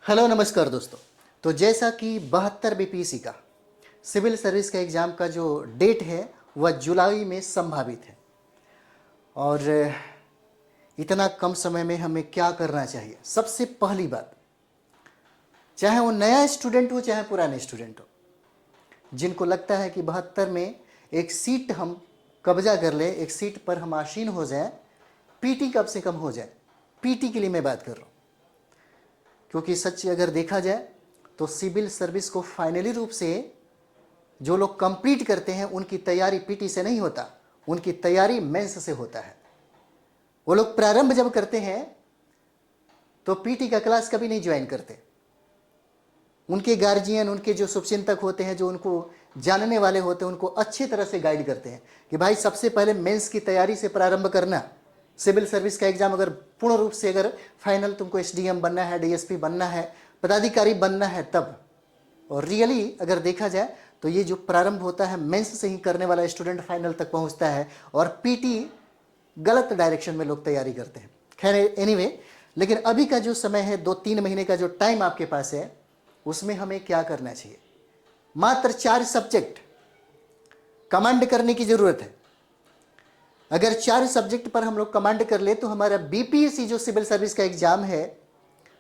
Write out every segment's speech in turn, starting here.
Hello नमस्कार दोस्तों। तो जैसा कि 72 बीपीएससी का सिविल सर्विस का एग्ज़ाम का जो डेट है वह जुलाई में संभावित है। और इतना कम समय में हमें क्या करना चाहिए? सबसे पहली बात, चाहे वो नया स्टूडेंट हो चाहे पुराने स्टूडेंट हो, जिनको लगता है कि 72 में एक सीट हम कब्जा कर ले, एक सीट पर हम आसीन हो जाए, पीटी कम से कम हो जाए। पीटी के लिए मैं बात कर रहा हूँ, क्योंकि सच अगर देखा जाए तो सिविल सर्विस को फाइनली रूप से जो लोग कंप्लीट करते हैं उनकी तैयारी पीटी से नहीं होता, उनकी तैयारी मेंस से होता है। वो लोग प्रारंभ जब करते हैं तो पीटी का क्लास कभी नहीं ज्वाइन करते। उनके गार्जियन, उनके जो शुभचिंतक होते हैं, जो उनको जानने वाले होते हैं, उनको अच्छी तरह से गाइड करते हैं कि भाई सबसे पहले मेंस की तैयारी से प्रारंभ करना। सिविल सर्विस का एग्जाम अगर पूर्ण रूप से अगर फाइनल तुमको एसडीएम बनना है, डीएसपी बनना है, पदाधिकारी बनना है तब। और रियली अगर देखा जाए तो ये जो प्रारंभ होता है मेंस से ही करने वाला स्टूडेंट फाइनल तक पहुंचता है, और पीटी गलत डायरेक्शन में लोग तैयारी करते हैं। खैर एनीवे, लेकिन अभी का जो समय है, 2-3 महीने का जो टाइम आपके पास है, उसमें हमें क्या करना चाहिए? मात्र 4 सब्जेक्ट कमांड करने की जरूरत है। अगर 4 सब्जेक्ट पर हम लोग कमांड कर ले तो हमारा बीपीएससी जो सिविल सर्विस का एग्जाम है,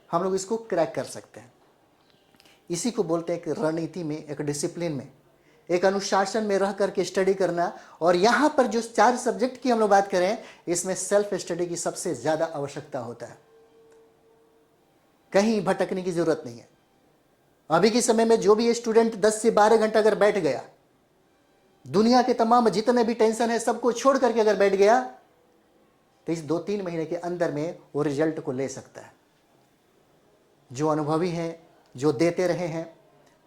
हम लोग इसको क्रैक कर सकते हैं। इसी को बोलते हैं कि रणनीति में, एक डिसिप्लिन में, एक अनुशासन में रह करके स्टडी करना। और यहां पर जो 4 सब्जेक्ट की हम लोग बात करें, इसमें सेल्फ स्टडी की सबसे ज्यादा आवश्यकता होता है। कहीं भटकने की जरूरत नहीं है। अभी के समय में जो भी स्टूडेंट 10 से 12 घंटा अगर बैठ गया, दुनिया के तमाम जितने भी टेंशन है सबको छोड़ करके अगर बैठ गया, तो इस 2-3 महीने के अंदर में वो रिजल्ट को ले सकता है। जो अनुभवी हैं, जो देते रहे हैं,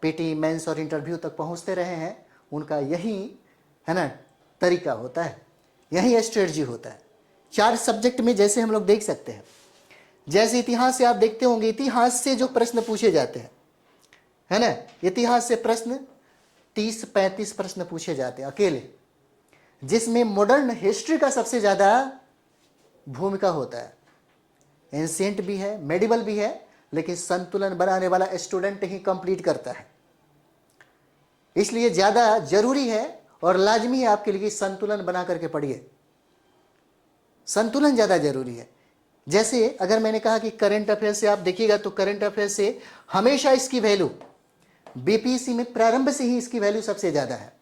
पीटी, मेंस और इंटरव्यू तक पहुंचते रहे हैं, उनका यही है ना तरीका होता है, यही स्ट्रेटजी होता है। 4 सब्जेक्ट में जैसे हम लोग देख सकते हैं, जैसे इतिहास से आप देखते होंगे, इतिहास से जो प्रश्न पूछे जाते हैं, है ना, इतिहास से प्रश्न 30-35 प्रश्न पूछे जाते हैं अकेले, जिसमें मॉडर्न हिस्ट्री का सबसे ज्यादा भूमिका होता है। एंशिएंट भी है, मेडिवल भी है, लेकिन संतुलन बनाने वाला स्टूडेंट ही कंप्लीट करता है। इसलिए ज्यादा जरूरी है और लाजमी है आपके लिए संतुलन बना करके पढ़िए। संतुलन ज्यादा जरूरी है। जैसे अगर मैंने कहा कि करंट अफेयर से आप देखिएगा, तो करंट अफेयर से हमेशा इसकी वैल्यू बीपीएससी में प्रारंभ से ही इसकी वैल्यू सबसे ज्यादा है।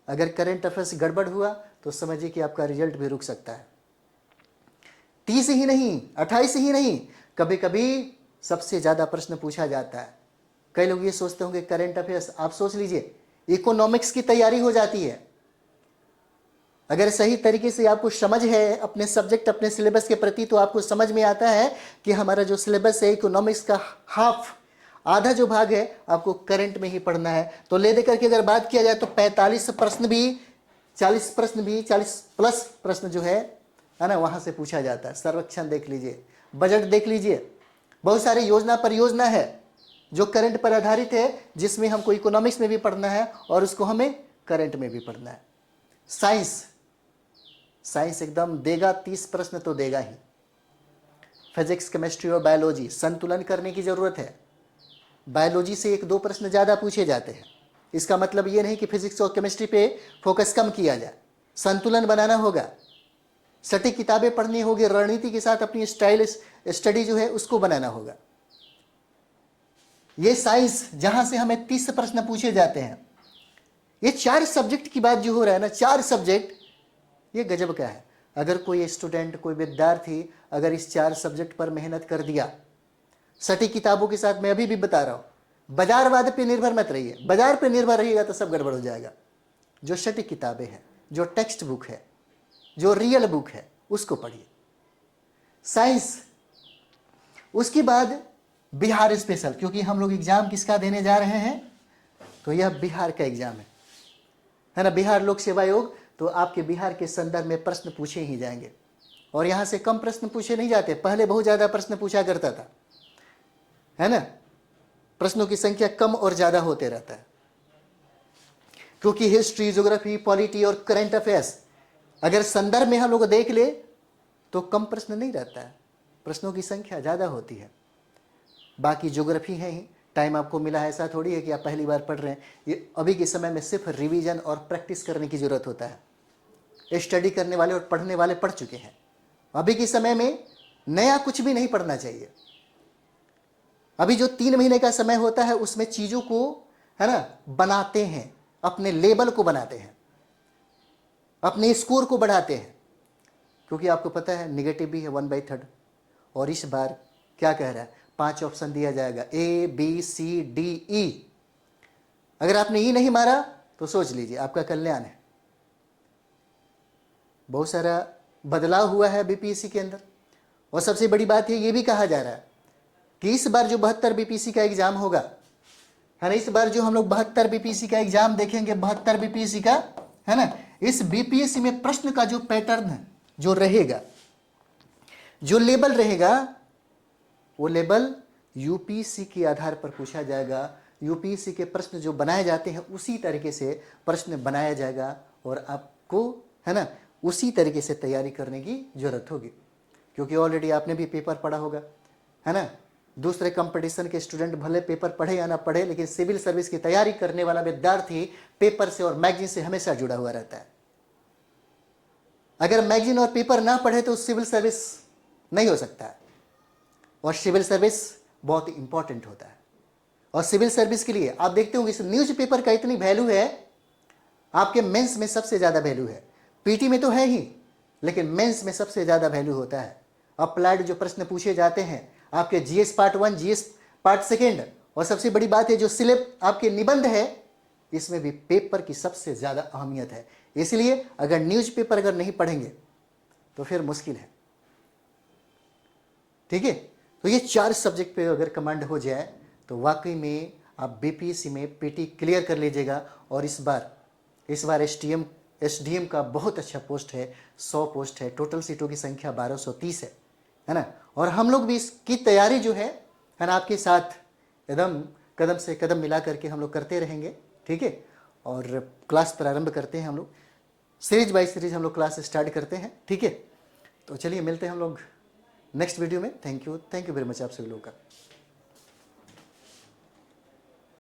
अगर करंट अफेयर से गड़बड़ हुआ तो समझिए कि आपका रिजल्ट भी रुक सकता है। 30 ही नहीं, 28 ही नहीं, कभी कभी सबसे ज्यादा प्रश्न पूछा जाता है। कई लोग ये सोचते होंगे करंट अफेयर्स, आप सोच लीजिए इकोनॉमिक्स की तैयारी हो जाती है। अगर सही तरीके से आपको समझ है अपने सब्जेक्ट, अपने सिलेबस के प्रति, तो आपको समझ में आता है कि हमारा जो सिलेबस है इकोनॉमिक्स का हाफ, आधा जो भाग है आपको करंट में ही पढ़ना है। तो ले देकर के अगर बात किया जाए तो 45 प्रश्न भी, 40 प्रश्न भी, 40 प्लस प्रश्न जो है ना, वहां से पूछा जाता है। सर्वेक्षण देख लीजिए, बजट देख लीजिए, बहुत सारे योजना परियोजना है जो करंट पर आधारित है, जिसमें हमको इकोनॉमिक्स में भी पढ़ना है और उसको हमें करंट में भी पढ़ना है। साइंस एकदम देगा, 30 प्रश्न तो देगा ही। फिजिक्स, केमिस्ट्री और बायोलॉजी संतुलन करने की जरूरत है। बायोलॉजी से 1-2 प्रश्न ज्यादा पूछे जाते हैं। इसका मतलब ये नहीं कि फिजिक्स और केमिस्ट्री पे फोकस कम किया जाए। संतुलन बनाना होगा, सटीक किताबें पढ़नी होगी, रणनीति के साथ अपनी स्टाइल स्टडी जो है उसको बनाना होगा। ये साइंस जहां से हमें 30 प्रश्न पूछे जाते हैं, ये 4 सब्जेक्ट की बात जो हो रहा है ना, 4 सब्जेक्ट, ये गजब का है। अगर कोई स्टूडेंट, कोई विद्यार्थी अगर इस 4 सब्जेक्ट पर मेहनत कर दिया, सटीक किताबों के साथ, मैं अभी भी बता रहा हूं, बाजारवाद पे निर्भर मत रहिए। बाजार पे निर्भर रहिएगा तो सब गड़बड़ हो जाएगा। जो सटीक किताबें हैं, जो टेक्स्ट बुक है, जो रियल बुक है, उसको पढ़िए। साइंस, उसके बाद बिहार स्पेशल, क्योंकि हम लोग एग्जाम किसका देने जा रहे हैं, तो यह बिहार का एग्जाम है ना, बिहार लोक सेवा आयोग। तो आपके बिहार के संदर्भ में प्रश्न पूछे ही जाएंगे, और यहां से कम प्रश्न पूछे नहीं जाते। पहले बहुत ज्यादा प्रश्न पूछा करता था, है ना, प्रश्नों की संख्या कम और ज्यादा होते रहता है, क्योंकि हिस्ट्री, ज्योग्राफी, पॉलिटी और करंट अफेयर्स अगर संदर्भ में हम लोग देख ले तो कम प्रश्न नहीं रहता है, प्रश्नों की संख्या ज्यादा होती है। बाकी ज्योग्राफी है ही, टाइम आपको मिला है, ऐसा थोड़ी है कि आप पहली बार पढ़ रहे हैं। ये अभी के समय में सिर्फ रिवीजन और प्रैक्टिस करने की ज़रूरत होता है। स्टडी करने वाले और पढ़ने वाले पढ़ चुके हैं। अभी के समय में नया कुछ भी नहीं पढ़ना चाहिए। अभी जो 3 महीने का समय होता है उसमें चीज़ों को, है ना, बनाते हैं, अपने लेवल को बनाते हैं, अपने स्कोर को बढ़ाते हैं। क्योंकि आपको पता है निगेटिव भी है 1/3, और इस बार क्या कह रहा है, 5 ऑप्शन दिया जाएगा, ABCDE। अगर आपने ई नहीं मारा तो सोच लीजिए आपका कल्याण है। बहुत सारा बदलाव हुआ है बीपीएससी के अंदर, और सबसे बड़ी बात है ये भी कहा जा रहा है कि इस बार जो 72 बीपीएससी का एग्जाम होगा, है ना, इस बार जो हम लोग 72 बीपीएससी का एग्जाम देखेंगे, 72 बीपीएससी का, है ना, इस बीपीएससी में प्रश्न का जो पैटर्न जो रहेगा, जो लेवल रहेगा, वो लेवल यूपीएससी के आधार पर पूछा जाएगा। यूपीएससी के प्रश्न जो बनाए जाते हैं उसी तरीके से प्रश्न बनाया जाएगा, और आपको, है ना, उसी तरीके से तैयारी करने की जरूरत होगी। क्योंकि ऑलरेडी आपने भी पेपर पढ़ा होगा, है ना। दूसरे कंपटीशन के स्टूडेंट भले पेपर पढ़े या ना पढ़े, लेकिन सिविल सर्विस की तैयारी करने वाला विद्यार्थी पेपर से और मैगजीन से हमेशा जुड़ा हुआ रहता है। अगर मैगजीन और पेपर ना पढ़े तो सिविल सर्विस नहीं हो सकता है, और सिविल सर्विस बहुत इंपॉर्टेंट होता है। और सिविल सर्विस के लिए आप देखते होंगे इस न्यूज़पेपर का इतनी वैल्यू है, आपके मेंस में सबसे ज़्यादा वैल्यू है। पीटी में तो है ही, लेकिन मेंस में सबसे ज़्यादा वैल्यू होता है। अप्लाइड जो प्रश्न पूछे जाते हैं आपके जीएस पार्ट 1, जीएस पार्ट 2, और सबसे बड़ी बात है जो सिलेब आपके निबंध है, इसमें भी पेपर की सबसे ज़्यादा अहमियत है। इसलिए अगर न्यूज़पेपर अगर नहीं पढ़ेंगे तो फिर मुश्किल है। ठीक है, तो ये 4 सब्जेक्ट पे अगर कमांड हो जाए तो वाकई में आप बीपीएससी में पीटी क्लियर कर लीजिएगा। और इस बार एसडीएम का बहुत अच्छा पोस्ट है, 100 पोस्ट है, टोटल सीटों की संख्या 1230 है ना। और हम लोग भी इसकी तैयारी जो है ना, आपके साथ एकदम कदम से कदम मिला करके हम लोग करते रहेंगे। ठीक है, और क्लास प्रारंभ करते हैं हम लोग, सीरीज बाय सीरीज हम लोग क्लास स्टार्ट करते हैं। ठीक है, तो चलिए मिलते हैं हम लोग नेक्स्ट वीडियो में। थैंक यू वेरी मच आप सभी लोगों का।